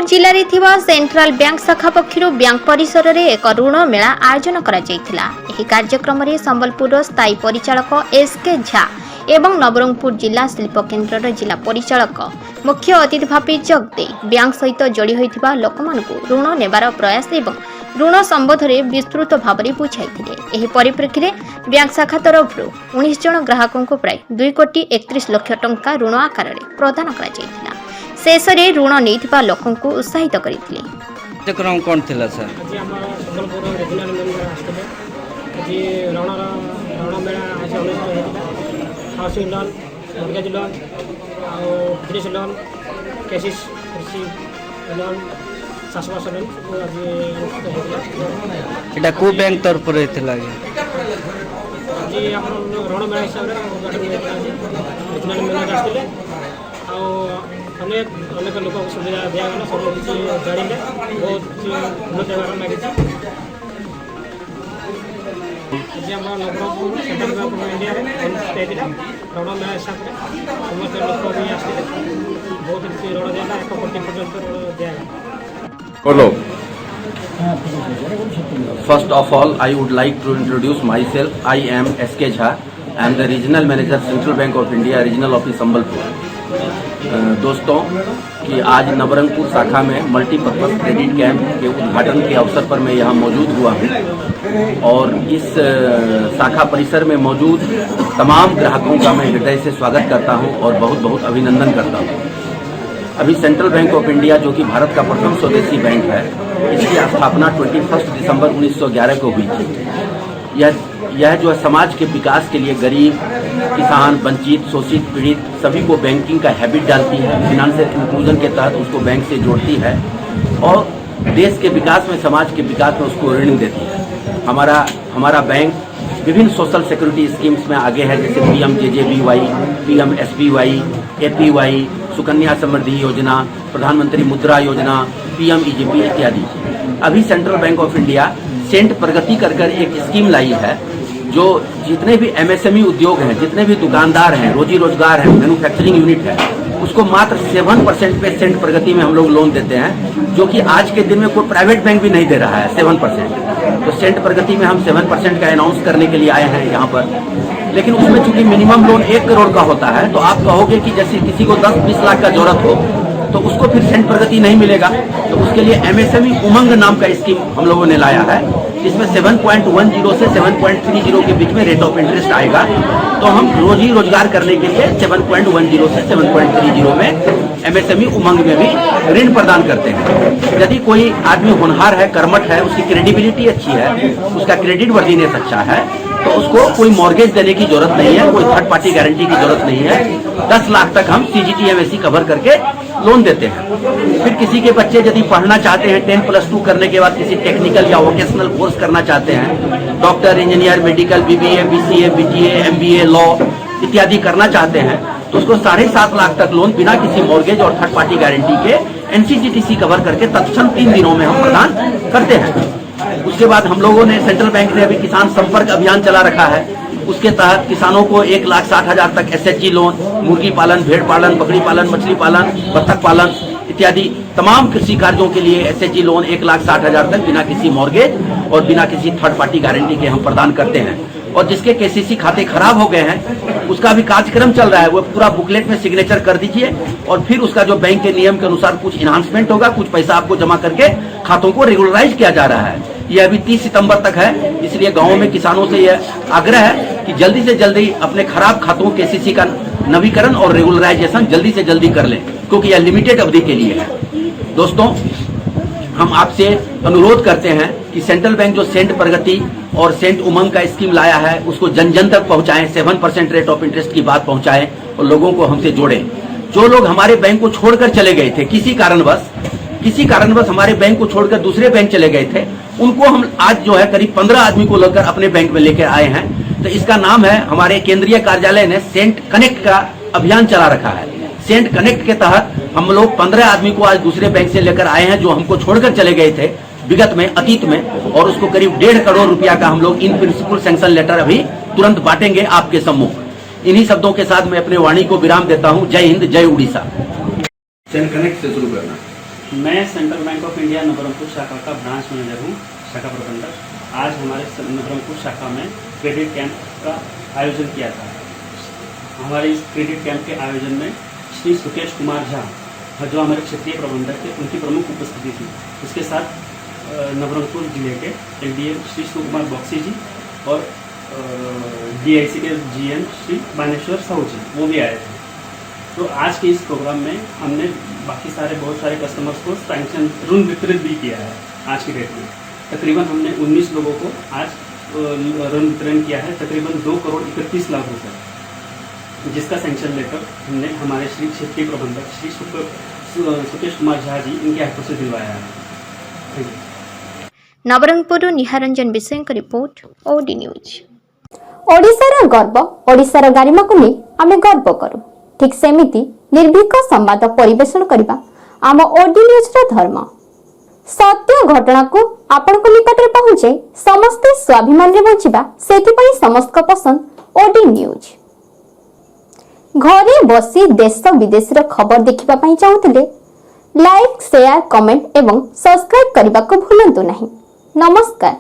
जिले में central bank शाखा पक्षर बैंक परिसर में एक ऋण मेला आयोजन करा जायथिला। एही कार्यक्रम में संबलपुर स्थायी परिचालक एसके झा एवं नवरंगपुर जिला शिल्प केन्द्र जिला परिचालक मुख्य अतिथि भाव जोगदे बैंक सहित जोड़ी होता लोक ऋण नेबार प्रयास एवं ऋण संबंध में विस्तृत भाव में बुझाई। परिप्रेक्षी में बैंक शाखा तरफ 19 जन ग्राहकों को प्राय 2 कोटी 31 लाख टंका ऋण आकार में प्रदान करा जायथिला। शेष में ऋण नहीं लोकों को उत्साहित करते। कार्यक्रम कौन थिला सर? आज आम संबलपुर रेजिनाल मेम्बर आसते आज ऋण मेला आज अनुष्ठित housing loan mortgage loan business loan केसीस कृषि लोन चाषबास लोन आज अनुष्ठित को बैंक तरफ रही आज आम ऋण मेला हिसाब से रेजिनाल मेम्बर आसते अनेक अनेक लोक सुविधा दिगला सब किसी जाने बहुत उन्नत होगा लगी। आज आम Nabarangpur central bank of India अनुष्ठित ऋण मेला हिसाब से समस्त लोक भी आसते बहुत किसी ऋण दिगला 1 कोटी पर्यंत ऋण दिगला। Hello. First of all, I would like to introduce myself. I am SK Jha. I am the Regional Manager, Central Bank of India, Regional Office Sambalpur. दोस्तों कि आज नवरंगपुर शाखा में मल्टीपर्पज़ क्रेडिट कैंप के उद्घाटन के अवसर पर मैं यहाँ मौजूद हुआ हूँ और इस शाखा परिसर में मौजूद तमाम ग्राहकों का मैं हृदय से स्वागत करता हूँ और बहुत बहुत अभिनंदन करता हूँ। अभी सेंट्रल बैंक ऑफ इंडिया जो कि भारत का प्रथम स्वदेशी बैंक है, इसकी स्थापना 21 दिसंबर 1911 को हुई थी। यह जो है समाज के विकास के लिए गरीब, किसान, वंचित, शोषित, पीड़ित सभी को बैंकिंग का हैबिट डालती है। फिनेंशियल इंक्लूजन के तहत उसको बैंक से जोड़ती है और देश के विकास में, समाज के विकास में उसको ऋण देती है। हमारा बैंक विभिन्न सोशल सिक्योरिटी स्कीम्स में आगे है, जैसे PMJJBY, PMSBY, APY, Sukanya Samriddhi योजना, प्रधानमंत्री मुद्रा योजना, PMEGP इत्यादि। अभी सेंट्रल बैंक ऑफ इंडिया सेंट प्रगति कर एक स्कीम लाई है जो जितने भी MSME उद्योग हैं, जितने भी दुकानदार हैं, रोजी रोजगार है, मैन्युफैक्चरिंग यूनिट है, उसको मात्र 7% पे सेंट प्रगति में हम लोग लोन देते हैं, जो कि आज के दिन में कोई प्राइवेट बैंक भी नहीं दे रहा है 7%। तो सेंट प्रगति में हम 7% का अनाउंस करने के लिए आए हैं यहाँ पर। लेकिन उसमें चूंकि मिनिमम लोन 1 करोड़ का होता है, तो आप कहोगे कि जैसे किसी को 10-20 लाख का जरूरत हो तो उसको फिर सेंट प्रगति नहीं मिलेगा। तो उसके लिए MSME उमंग नाम का स्कीम हम लोगों ने लाया है, जिसमें 7.10 से 7.30 के बीच में रेट ऑफ इंटरेस्ट आएगा। तो हम रोजी रोजगार करने के लिए 7.10 से 7.30 में MSME उमंग में भी ऋण प्रदान करते हैं। यदि कोई आदमी होनहार है, कर्मठ है, उसकी क्रेडिबिलिटी अच्छी है, उसका क्रेडिट वर्दीनेस अच्छा है, तो उसको कोई मॉर्गेज देने की जरूरत नहीं है, कोई थर्ड पार्टी गारंटी की जरूरत नहीं है। 10 लाख तक हम CGTMSE कवर करके लोन देते हैं। फिर किसी के बच्चे यदि पढ़ना चाहते हैं, 10+2 करने के बाद किसी टेक्निकल या वोकेशनल कोर्स करना चाहते हैं, doctor, engineer, medical, BBA, BCA, BTA, MBA, law इत्यादि करना चाहते हैं, तो उसको 7.5 लाख तक लोन बिना किसी मॉर्गेज और थर्ड पार्टी गारंटी के NCGTC कवर करके तत्क्षण 3 दिनों में हम प्रदान करते हैं। उसके बाद हम लोगों ने, सेंट्रल बैंक ने अभी किसान संपर्क अभियान चला रखा है। उसके तहत किसानों को 1,60,000 तक SHG लोन, मुर्गी पालन, भेड़ पालन, बकरी पालन, मछली पालन, बत्तख पालन इत्यादि तमाम कृषि कार्यों के लिए SHG लोन 1,60,000 तक बिना किसी मॉर्गेज और बिना किसी थर्ड पार्टी गारंटी के हम प्रदान करते हैं। और जिसके KCC खाते खराब हो गए हैं, उसका भी कार्यक्रम चल रहा है, वो पूरा बुकलेट में सिग्नेचर कर दीजिए और फिर उसका जो बैंक के नियम के अनुसार कुछ इन्हांसमेंट होगा, कुछ पैसा आपको जमा करके खातों को रेगुलराइज किया जा रहा है। यह अभी 30 सितंबर तक है, इसलिए गाँव में किसानों से यह आग्रह है कि जल्दी से जल्दी अपने खराब खातों KCC का नवीकरण और रेगुलराइजेशन जल्दी से जल्दी कर लें, क्योंकि यह लिमिटेड अवधि के लिए है। दोस्तों, हम आपसे अनुरोध करते हैं कि सेंट्रल बैंक जो सेंट प्रगति और सेंट उमंग का स्कीम लाया है, उसको जन जन तक पहुंचाएं, 7% रेट ऑफ इंटरेस्ट की बात पहुंचाएं और लोगों को हमसे जोड़ें। जो लोग हमारे बैंक को छोड़कर चले गए थे किसी कारणवश हमारे बैंक को छोड़कर दूसरे बैंक चले गए थे, उनको हम आज जो है करीब 15 आदमी को लेकर अपने बैंक में लेकर आए हैं। तो इसका नाम है, हमारे केंद्रीय कार्यालय ने सेंट कनेक्ट का अभियान चला रखा है। सेंट कनेक्ट के तहत हम लोग 15 आदमी को आज दूसरे बैंक से लेकर आए हैं, जो हमको छोड़कर चले गए थे विगत में, अतीत में, और उसको करीब 1.5 करोड़ रुपया का हम लोग इन प्रिंसिपल सैंक्शन लेटर अभी तुरंत बांटेंगे आपके सम्मुख। इन्हीं शब्दों के साथ मैं अपने वाणी को विराम देता हूं। जय हिंद, जय उड़ीसा। सेंट कनेक्ट से शुरू करना। मैं central bank of India Nabarangpur शाखा का ब्रांच मैनेजर हूँ, शाखा प्रबंधक। आज हमारे नवरंगपुर शाखा में क्रेडिट कैंप का आयोजन किया था। हमारे इस क्रेडिट कैंप के आयोजन में श्री सुकेश कुमार झा, जो हमारे क्षेत्रीय प्रबंधक थे, उनकी प्रमुख उपस्थिति थी। उसके साथ नवरंगपुर जिले के एलडीएम श्री सुकुमार बक्सी जी और डीआईसी के जीएम श्री बानेश्वर साहू जी, वो भी आए थे। तो आज के इस प्रोग्राम में हमने बाकी बहुत सारे कस्टमर्स को सैंक्शन ऋण वितरित भी किया है। आज की डेट में तकरीबन हमने 19 लोगों को आज ऋण वितरण किया है, तकरीबन 2 करोड़ 31 लाख रुपए, जिसका सैंक्शन लेकर हमने हमारे श्री क्षेत्रीय प्रबंधक श्री सुकेश कुमार झा जी, इनके हाथों से दिलवाया है। Thank you. नवरंगपुर निहारंजन विषय रिपोर्ट ओडी न्यूज। ओडिशार गर्व, ओडिशार गारिमा को नहीं आमे गर्व करू। ठीक सेमिति निर्भीक संवाद परिवेषण करबा आम ओडी न्यूज रो धर्म। सत्य घटना को आपण को निकट रे पहुंचे समस्त स्वाभिमान रे बंचिबा, सेति पई समस्त पसंद ओडी न्यूज। घरे बसी देश विदेश रो खबर देखिबा पई चाहुतिले लाइक, शेयर, कमेंट एवं सब्सक्राइब करबा को भूलंतु नहीं। नमस्कार।